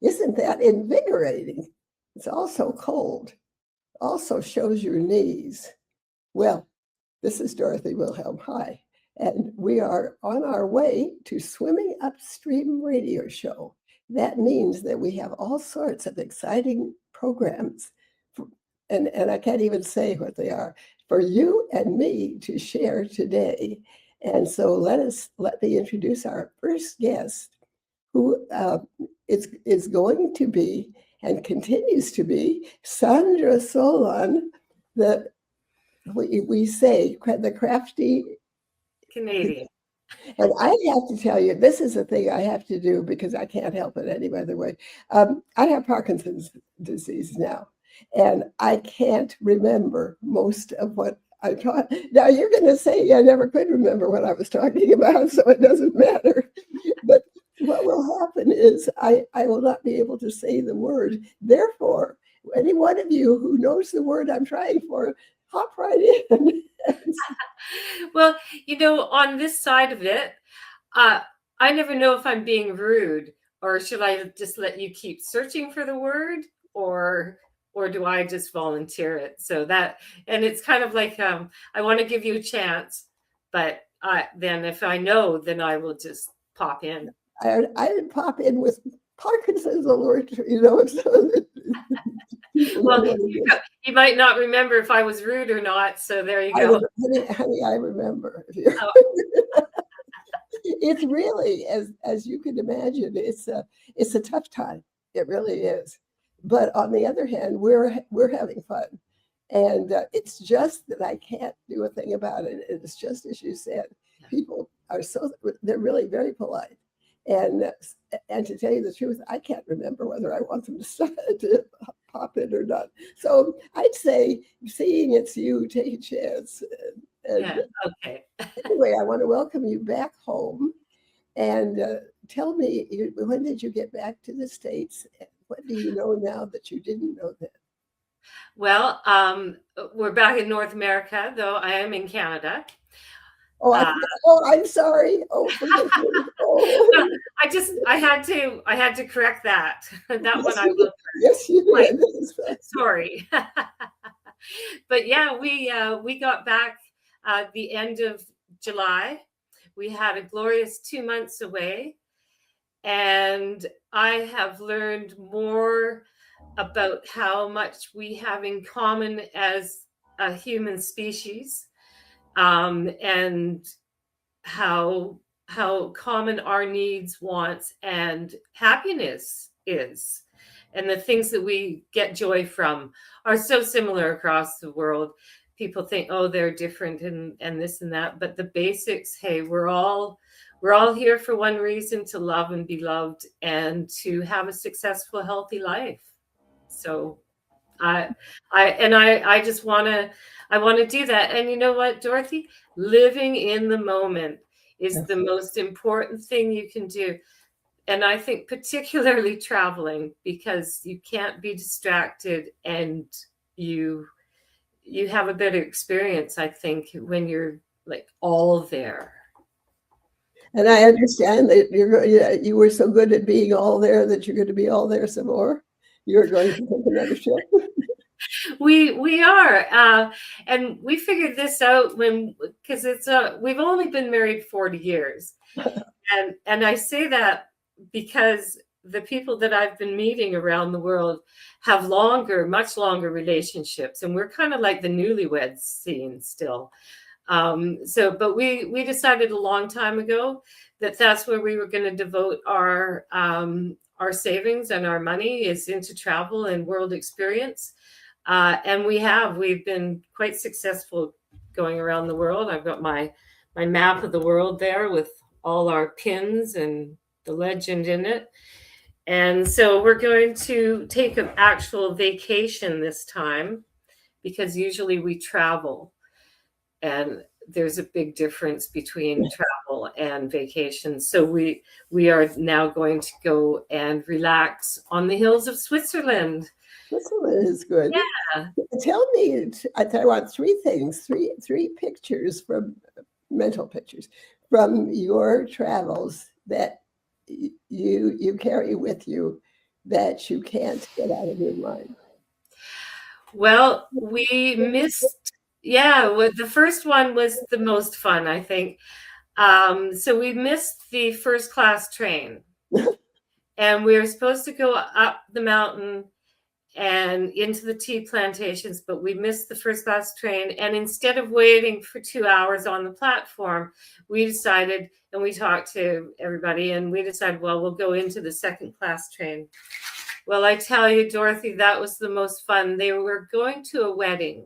Isn't that invigorating? It's also cold. Also shows your knees. Well, this is Dorothy Wilhelm. Hi. And we are on our way to Swimming Upstream radio show. That means that we have all sorts of exciting programs. And I can't even say what they are, for you and me to share today. And so let me introduce our first guest, who is going to be and continues to be Sandra Solon, we say the Crafty Canadian. And I have to tell you, this is a thing I have to do because I can't help it any other way. I have Parkinson's disease now, and I can't remember most of what I taught. Now, you're going to say I never could remember what I was talking about, so it doesn't matter. But what will happen is I will not be able to say the word. Therefore, any one of you who knows the word I'm trying for, hop right in. Well, on this side of it, I never know if I'm being rude, or should I just let you keep searching for the word, or do I just volunteer it? So and it's kind of like I want to give you a chance, but then if I know, then I will just pop in. I pop in with Parkinson's alert, so well, you might not remember if I was rude or not, so there you go. Honey, I remember. Oh. It's really, as you can imagine, it's a tough time. It really is. But on the other hand, we're having fun, and it's just that I can't do a thing about it. It's just as you said, people they're really very polite. And to tell you the truth, I can't remember whether I want them to pop in or not. So I'd say, seeing it's you, take a chance. Okay. Anyway, I want to welcome you back home, and tell me, when did you get back to the States? And what do you know now that you didn't know then? Well, we're back in North America, though I am in Canada. Oh, I'm sorry. Oh, I had to correct that. That yes, one I will. Yes, you did. Sorry. But yeah, we got back the end of July. We had a glorious 2 months away, and I have learned more about how much we have in common as a human species. And how common our needs, wants, and happiness is. And the things that we get joy from are so similar across the world. People think, oh, they're different and this and that. But the basics, hey, we're all here for one reason: to love and be loved, and to have a successful, healthy life. So I just want to do that. And you know what, Dorothy? Living in the moment is the most important thing you can do. And I think particularly traveling, because you can't be distracted, and you have a better experience, I think, when you're like all there. And I understand that you were so good at being all there that you're going to be all there some more. You're going to take another ship. We are, and we figured this out because we've only been married 40 years, and I say that because the people that I've been meeting around the world have much longer relationships, and we're kind of like the newlyweds scene still. But we decided a long time ago that that's where we were going to devote our savings and our money is into travel and world experience. And we've been quite successful going around the world. I've got my map of the world there with all our pins and the legend in it. And so we're going to take an actual vacation this time, because usually we travel, and there's a big difference between travel and vacation. So we are now going to go and relax on the hills of Switzerland. Switzerland is good. Yeah. Tell me, I want three things, three pictures, mental pictures from your travels that you carry with you that you can't get out of your mind? Well, we missed, yeah, the first one was the most fun, I think. So we missed the first class train, and we were supposed to go up the mountain and into the tea plantations, but we missed the first class train. And instead of waiting for 2 hours on the platform, we decided, and we talked to everybody, and we decided, well, we'll go into the second class train. Well, I tell you, Dorothy, that was the most fun. They were going to a wedding,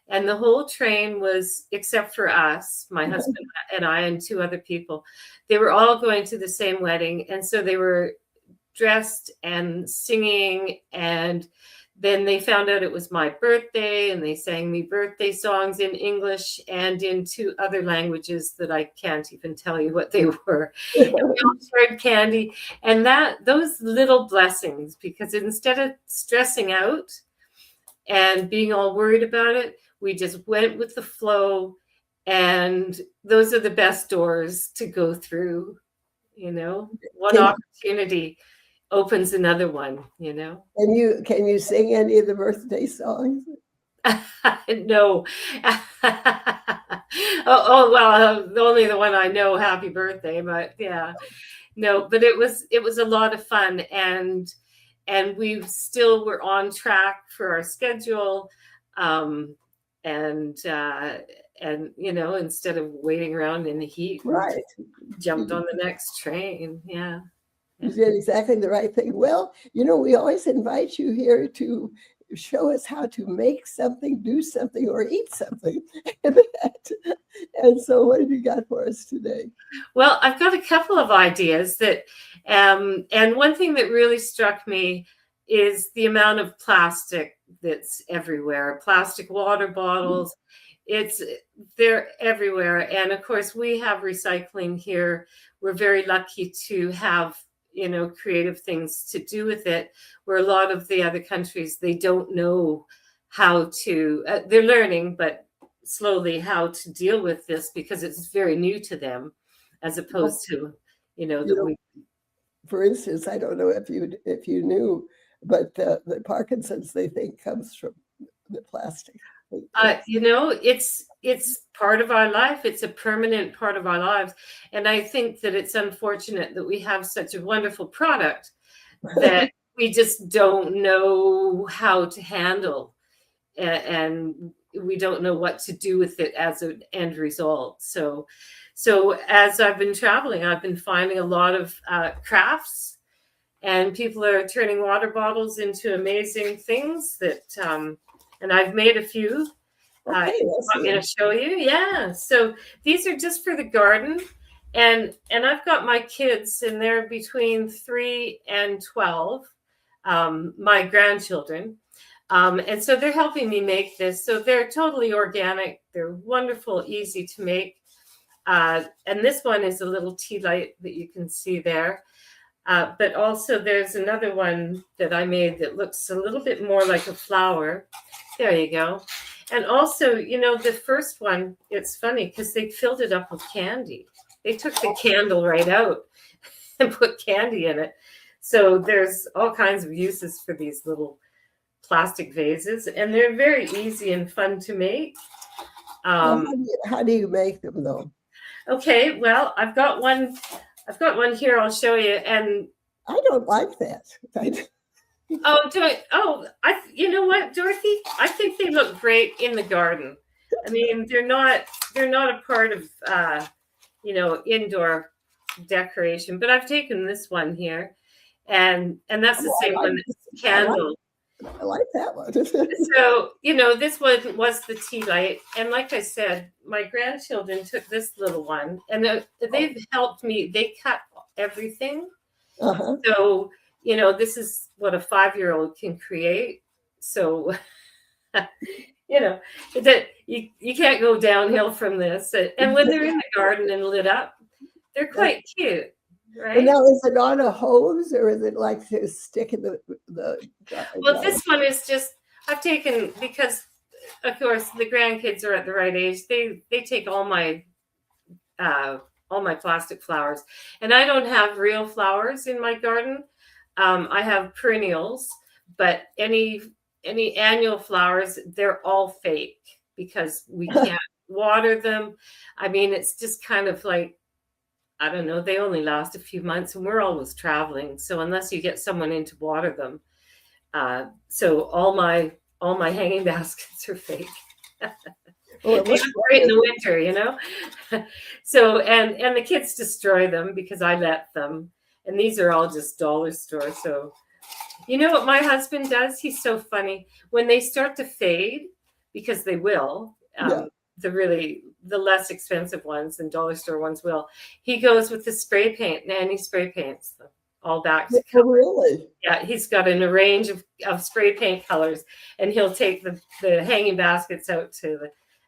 and the whole train was, except for us, my husband and I and two other people, they were all going to the same wedding. And so they were dressed and singing, and then they found out it was my birthday, and they sang me birthday songs in English and in two other languages that I can't even tell you what they were. And we all shared candy, and those little blessings, because instead of stressing out and being all worried about it, we just went with the flow, and those are the best doors to go through. One opportunity opens another one. Can you sing any of the birthday songs? No. Well, only the one I know, Happy Birthday, but yeah. No, but it was a lot of fun, and we still were on track for our schedule, and instead of waiting around in the heat, right, jumped on the next train. Yeah. You did exactly the right thing. Well, we always invite you here to show us how to make something, do something, or eat something. And so what have you got for us today? Well, I've got a couple of ideas that, and one thing that really struck me is the amount of plastic that's everywhere. Plastic water bottles, they're everywhere. And of course, we have recycling here. We're very lucky to have creative things to do with it, where a lot of the other countries, they don't know how to, they're learning, but slowly, how to deal with this, because it's very new to them, as opposed to, for instance, I don't know if you knew, but the Parkinson's, they think, comes from the plastic. It's part of our life. It's a permanent part of our lives. And I think that it's unfortunate that we have such a wonderful product that we just don't know how to handle, and we don't know what to do with it as an end result. So as I've been traveling, I've been finding a lot of crafts, and people are turning water bottles into amazing things that, and I've made a few. Okay, I'm going to show you. Yeah. So these are just for the garden. And I've got my kids, and they're between 3 and 12, my grandchildren. And so they're helping me make this. So they're totally organic. They're wonderful, easy to make. And this one is a little tea light that you can see there. But also there's another one that I made that looks a little bit more like a flower. There you go. And also, the first one, it's funny because they filled it up with candy. They took the candle right out and put candy in it. So there's all kinds of uses for these little plastic vases, and they're very easy and fun to make. How do you make them, though? Okay, well, I've got one here. I'll show you. And I don't like that. You know what, Dorothy? I think they look great in the garden. I mean, they're not a part of indoor decoration. But I've taken this one here, and that's the same one that's candle. I like that one. So, this one was the tea light. And like I said, my grandchildren took this little one, and they've helped me. They cut everything. Uh-huh. So, this is what a 5-year-old can create. So, that you can't go downhill from this. And when they're in the garden and lit up, they're quite cute. Right. And now, is it on a hose, or is it like to stick in the Well, this one is just, I've taken, because of course the grandkids are at the right age. They take all my plastic flowers, and I don't have real flowers in my garden. I have perennials, but any annual flowers, they're all fake because we can't water them. I mean, it's just kind of like, I don't know, they only last a few months and we're always traveling. So unless you get someone in to water them, so all my hanging baskets are fake. Well, it They looks look great in the wonderful. winter, you know? So, and the kids destroy them because I let them. And these are all just dollar store. So, you know what my husband does? He's so funny. When they start to fade, because they will, Yeah. the less expensive ones and dollar store ones will, he goes with the spray paint and he spray paints them all back to Oh, color. really? Yeah, he's got an range of spray paint colors, and he'll take the hanging baskets out to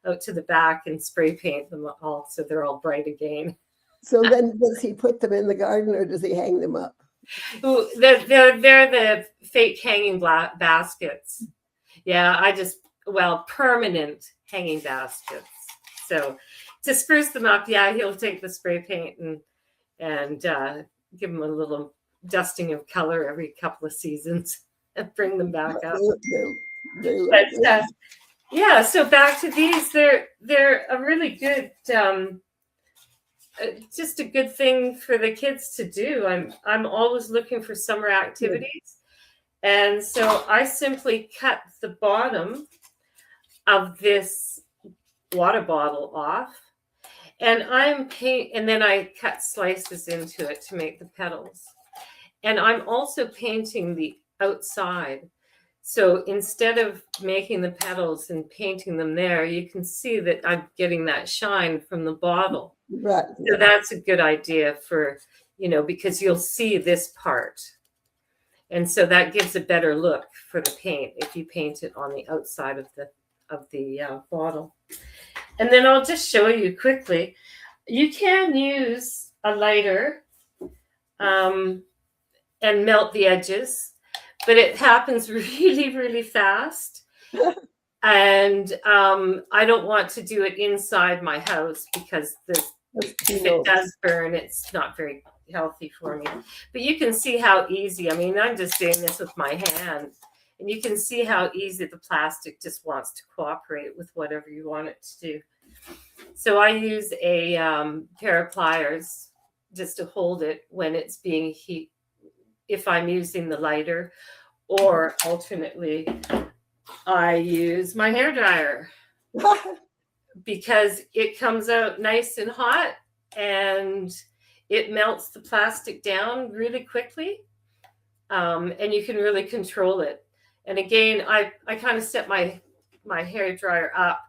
the back and spray paint them all so they're all bright again. So then does he put them in the garden or does he hang them up? Ooh, they're the fake hanging baskets. Yeah, permanent hanging baskets. So to spruce them up, yeah, he'll take the spray paint and give them a little dusting of color every couple of seasons and bring them back up. They look But good. yeah, so back to these, they're a really good, just a good thing for the kids to do. I'm always looking for summer activities, and so I simply cut the bottom of this water bottle off, and and then I cut slices into it to make the petals, and I'm also painting the outside. So instead of making the petals and painting them there, you can see that I'm getting that shine from the bottle. Right. So that's a good idea for, because you'll see this part. And so that gives a better look for the paint if you paint it on the outside of the bottle. And then I'll just show you quickly. You can use a lighter and melt the edges, but it happens really, really fast. And I don't want to do it inside my house because if it does burn, it's not very healthy for me. But you can see how easy, I mean, I'm just doing this with my hand, and you can see how easy the plastic just wants to cooperate with whatever you want it to do. So I use a pair of pliers just to hold it when it's being heated, if I'm using the lighter, or alternately, I use my hairdryer because it comes out nice and hot and it melts the plastic down really quickly, and you can really control it. And again, I kind of set my hairdryer up,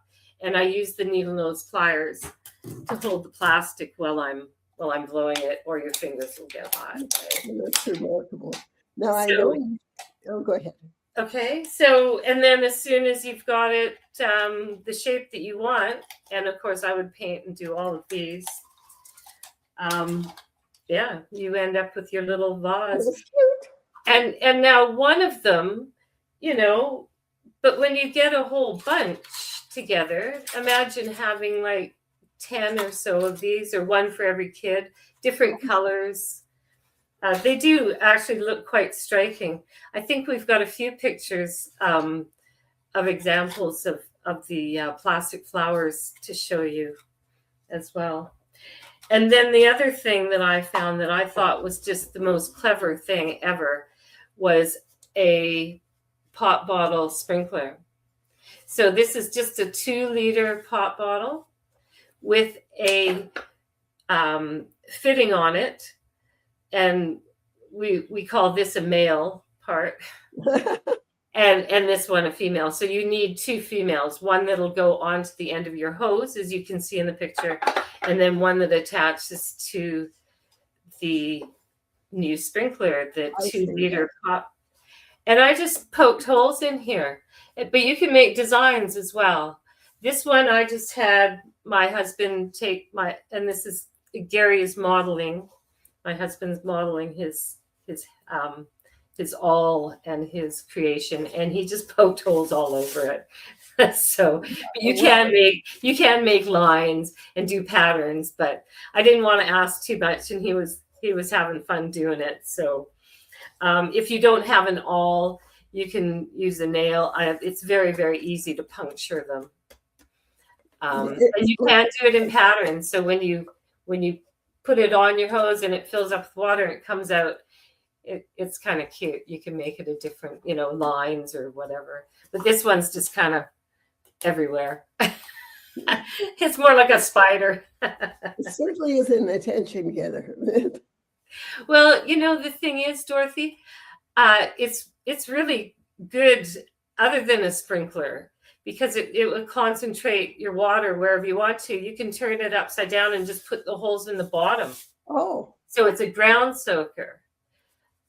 and I use the needle nose pliers to hold the plastic while I'm blowing it, or your fingers will get hot. Right? That's remarkable. Now I know. Oh, go ahead. Okay, so and then as soon as you've got it the shape that you want, and of course I would paint and do all of these. Yeah, you end up with your little vase. That's cute. And now one of them, but when you get a whole bunch together, imagine having like 10 or so of these, or one for every kid, different colors. They do actually look quite striking. I think we've got a few pictures of examples of the plastic flowers to show you as well. And then the other thing that I found that I thought was just the most clever thing ever was a pot bottle sprinkler. So this is just a 2-liter pot bottle with a fitting on it. And we call this a male part and this one a female. So you need 2 females, one that'll go onto the end of your hose, as you can see in the picture, and then one that attaches to the new sprinkler, the 2-liter pot. And I just poked holes in here, but you can make designs as well. This one I just had my husband take and this is Gary is modeling. My husband's modeling his awl and his creation, and he just poked holes all over it. So you can make lines and do patterns, but I didn't want to ask too much, and he was having fun doing it. So If you don't have an awl, you can use a nail. It's very, very easy to puncture them. And you can do it in patterns. So when you put it on your hose and it fills up with water and it comes out, it's kind of cute. You can make it a different, lines or whatever. But this one's just kind of everywhere. It's more like a spider. It certainly is an attention getter. Well, the thing is, Dorothy, it's really good other than a sprinkler, because it will concentrate your water wherever you want to. You can turn it upside down and just put the holes in the bottom. Oh. So it's a ground soaker.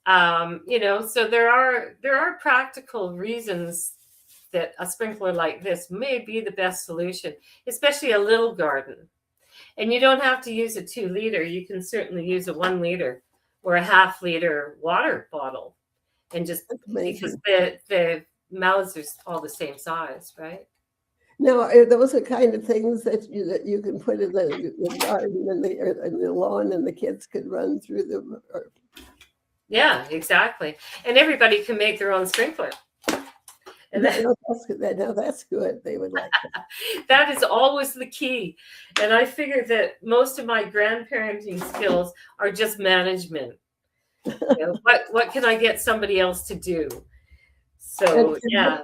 So there are practical reasons that a sprinkler like this may be the best solution, especially a little garden. And you don't have to use a 2 liter. You can certainly use a 1 liter or a ½ liter water bottle, and just because the mouths are all the same size, right? Now, those are kind of things that you can put in the garden and the lawn, and the kids could run through them. Yeah, exactly. And everybody can make their own sprinkler. And that's good. They would like that. That is always the key. And I figure that most of my grandparenting skills are just management. What can I get somebody else to do? So yeah,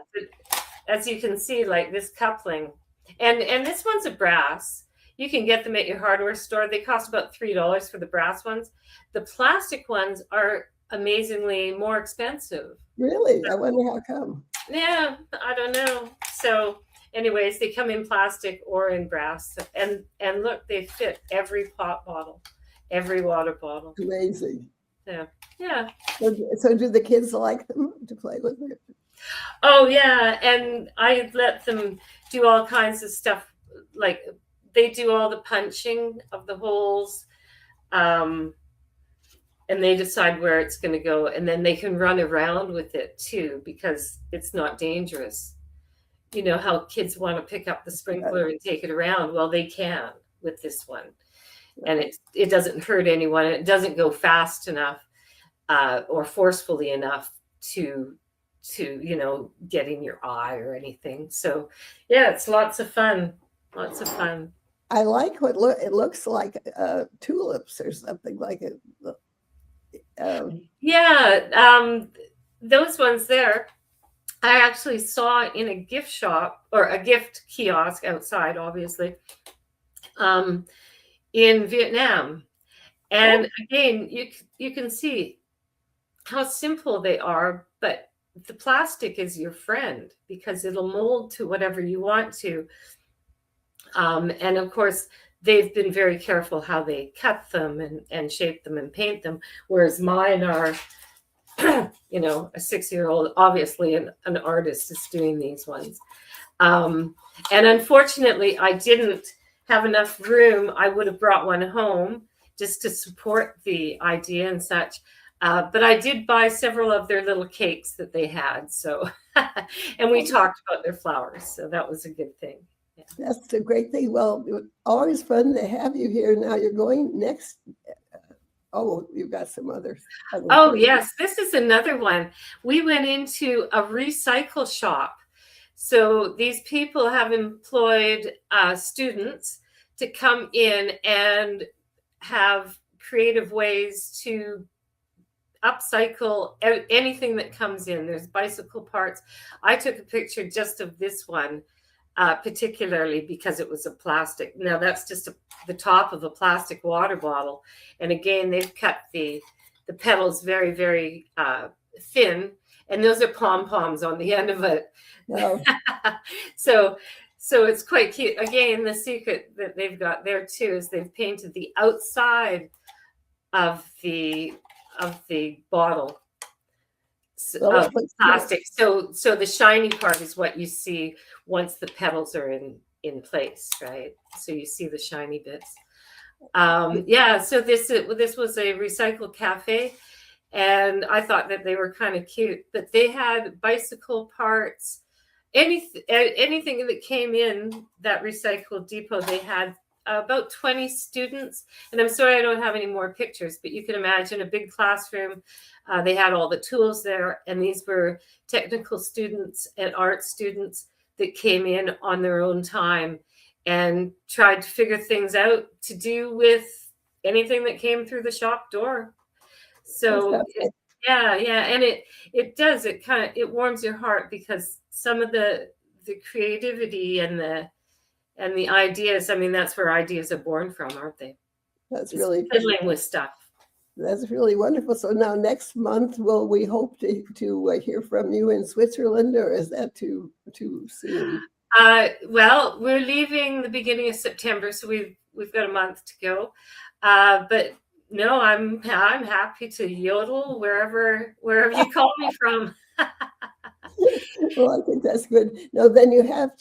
as you can see, like this coupling, and this one's a brass. You can get them at your hardware store. They cost about $3 for the brass ones. The plastic ones are amazingly more expensive. Really? I wonder how come. Yeah, I don't know. So anyways, they come in plastic or in brass. And look, they fit every pop bottle, every water bottle. Amazing. Yeah. So do the kids like them to play with it? Oh, yeah. And I let them do all kinds of stuff. Like they do all the punching of the holes. And they decide where it's going to go. And then they can run around with it too, because it's not dangerous. You know how kids want to pick up the sprinkler and take it around. Well, they can with this one. And it doesn't hurt anyone. It doesn't go fast enough or forcefully enough to get in your eye or anything. So yeah, it's lots of fun. Lots of fun. I like it looks like tulips or something like it. Those ones there, I actually saw in a gift shop or a gift kiosk outside, obviously, in Vietnam. And again, you can see how simple they are, but the plastic is your friend because it'll mold to whatever you want to. And of course, they've been very careful how they cut them and shape them and paint them, whereas mine are, a 6-year-old, obviously an artist is doing these ones. And unfortunately, I didn't have enough room. I would have brought one home just to support the idea and such. But I did buy several of their little cakes that they had. So, and we talked about their flowers. So that was a good thing. Yeah. That's a great thing. Well, always fun to have you here. Now you're going next. You've got some others. Oh, yes. This is another one. We went into a recycle shop. So these people have employed students to come in and have creative ways to upcycle anything that comes in. There's bicycle parts. I took a picture just of this one, particularly because it was a plastic. Now that's just the top of a plastic water bottle. And again, they've cut the petals very, very thin. And those are pom-poms on the end of it. Wow. So it's quite cute. Again, the secret that they've got there too is they've painted the outside of the bottle of plastic. So the shiny part is what you see once the petals are in place, right? So you see the shiny bits. So this was a recycled cafe, and I thought that they were kind of cute. But they had bicycle parts, anything that came in that recycled depot. They had about 20 students. And I'm sorry I don't have any more pictures, but you can imagine a big classroom. They had all the tools there, and these were technical students and art students that came in on their own time and tried to figure things out to do with anything that came through the shop door. So yeah, and it does, it warms your heart, because some of the creativity and the ideas, I mean, that's where ideas are born from, aren't they? That's Just really fiddling with stuff. That's really wonderful. So now next month, will we hope to hear from you in Switzerland, or is that too soon? Well, we're leaving the beginning of September, so we've got a month to go. But no, I'm happy to yodel wherever you call me from. Well, I think that's good. No, then we have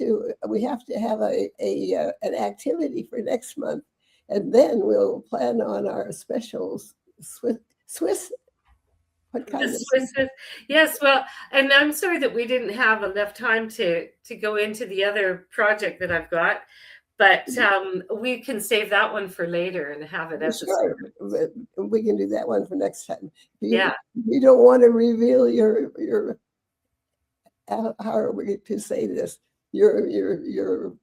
to have an activity for next month, and then we'll plan on our specials. Swiss. What kind of Swiss? Yes, well, and I'm sorry that we didn't have enough time to go into the other project that I've got, but we can save that one for later and have it as sure. We can do that one for next time. Yeah. You don't want to reveal your how are we to say this? Your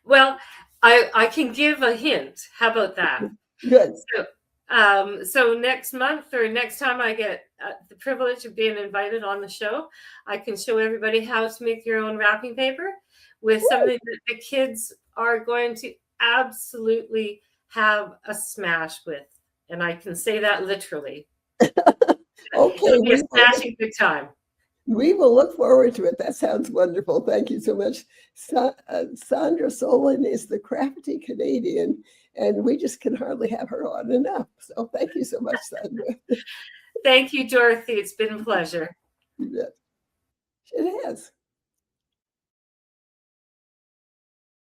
well, I can give a hint. How about that? Good. So next month, or next time I get the privilege of being invited on the show, I can show everybody how to make your own wrapping paper with something that the kids are going to absolutely have a smash with. And I can say that literally. Okay. It'll be a smashing good time. We will look forward to it. That sounds wonderful. Thank you so much. Sandra Solon is the Crafty Canadian, and we just can hardly have her on enough. So thank you so much, Sandra. Thank you, Dorothy. It's been a pleasure. You bet. It has.